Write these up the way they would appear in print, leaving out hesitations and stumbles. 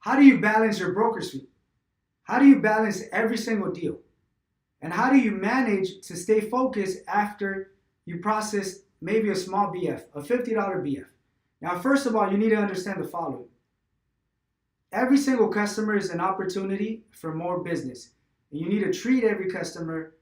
how do you balance your broker's fee? How do you balance every single deal? And how do you manage to stay focused after you process maybe a small BF, a $50 BF? Now, first of all, you need to understand the following. Every single customer is an opportunity for more business. And you need to treat every customer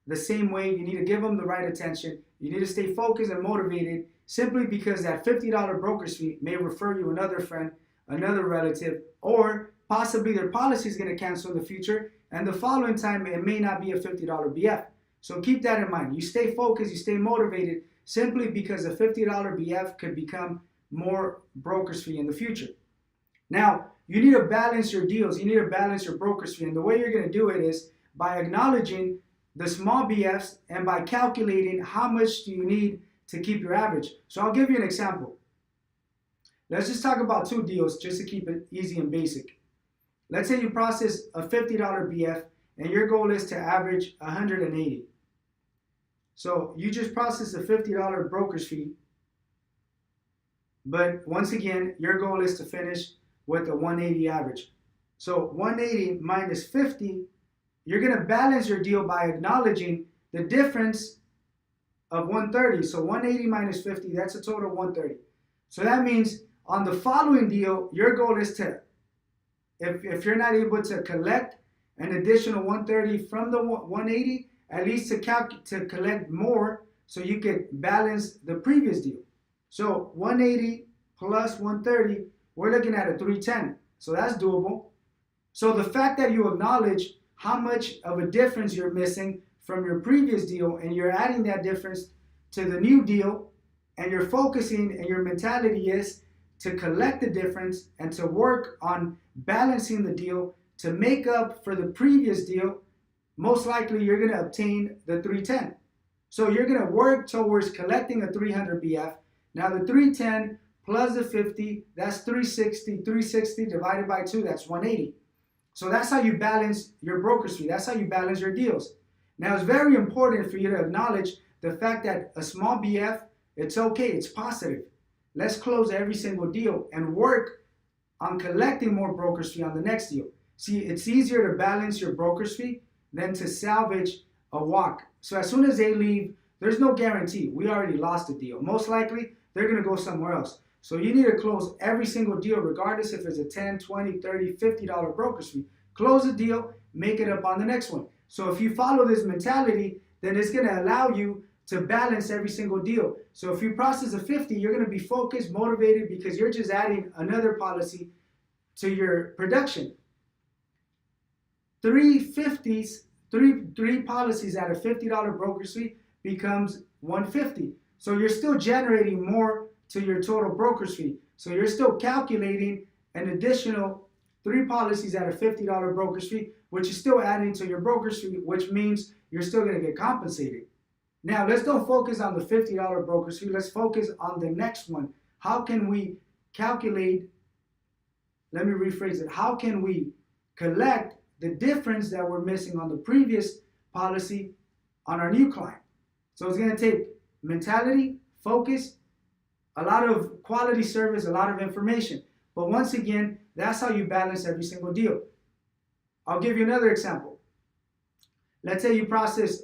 the same way. You need to give them the right attention. You need to stay focused and motivated simply because that $50 broker's fee may refer you another friend, another relative, or possibly their policy is going to cancel in the future, and the following time it may not be a $50 BF. So keep that in mind. You stay focused, you stay motivated simply because a $50 BF could become more broker's fee in the future. Now, you need to balance your deals. You need to balance your broker's fee. And the way you're going to do it is by acknowledging the small BFs and by calculating how much do you need to keep your average. So I'll give you an example. Let's just talk about two deals just to keep it easy and basic. Let's say you process a $50 BF and your goal is to average 180. So you just process a $50 broker's fee, but once again, your goal is to finish with a 180 average. So 180 minus 50, you're going to balance your deal by acknowledging the difference of 130. So 180 minus 50, that's a total of 130. So that means on the following deal, your goal is to, if you're not able to collect an additional 130 from the 180, at least to collect more so you can balance the previous deal. So 180 plus 130, we're looking at a 310. So that's doable. So the fact that you acknowledge how much of a difference you're missing from your previous deal and you're adding that difference to the new deal, and you're focusing and your mentality is to collect the difference and to work on balancing the deal to make up for the previous deal, most likely you're going to obtain the 310. So you're going to work towards collecting a 300 BF. Now the 310 plus the 50, that's 360. 360 divided by 2, that's 180. So that's how you balance your broker's fee. That's how you balance your deals. Now it's very important for you to acknowledge the fact that a small BF, it's okay, it's positive. Let's close every single deal and work on collecting more broker's fee on the next deal. See, it's easier to balance your broker's fee than to salvage a walk. So as soon as they leave, there's no guarantee. We already lost the deal. Most likely, they're going to go somewhere else. So you need to close every single deal, regardless if it's a $10, $20, $30, $50 broker's fee. Close the deal, make it up on the next one. So if you follow this mentality, then it's going to allow you to balance every single deal. So if you process a 50, you're going to be focused, motivated, because you're just adding another policy to your production. Three policies at a $50 broker's fee becomes 150. So you're still generating more to your total broker's fee. So you're still calculating an additional 3 policies at a $50 broker's fee, which is still adding to your broker's fee, which means you're still going to get compensated. Now, let's don't focus on the $50 broker's fee. Let's focus on the next one. How can we calculate, let me rephrase it, how can we collect the difference that we're missing on the previous policy on our new client? So it's going to take mentality, focus, a lot of quality service, a lot of information. But once again, that's how you balance every single deal. I'll give you another example. Let's say you process,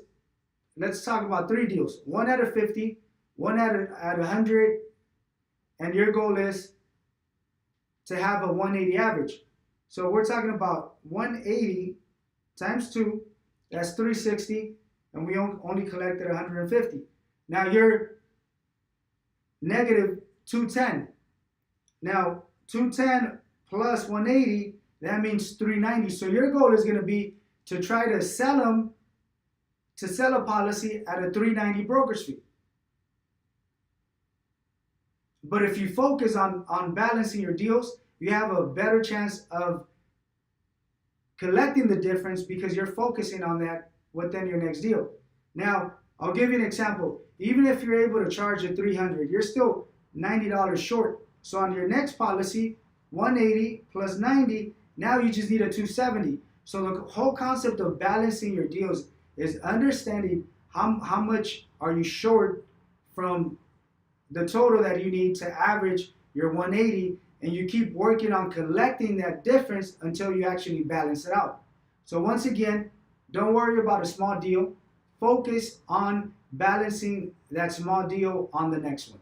let's talk about 3 deals. One at a 50, one at 100, and your goal is to have a 180 average. So we're talking about 180 times 2, that's 360, and we only collected 150. Now you're negative 210. Now 210 plus 180, that means 390. So your goal is going to be to try to sell a policy at a 390 broker's fee. But if you focus on balancing your deals, you have a better chance of collecting the difference because you're focusing on that within your next deal. Now, I'll give you an example. Even if you're able to charge a 300, you're still $90 short. So on your next policy, 180 plus 90, now you just need a 270. So the whole concept of balancing your deals is understanding how much are you short from the total that you need to average your 180, and you keep working on collecting that difference until you actually balance it out. So once again, don't worry about a small deal. Focus on balancing that small deal on the next one.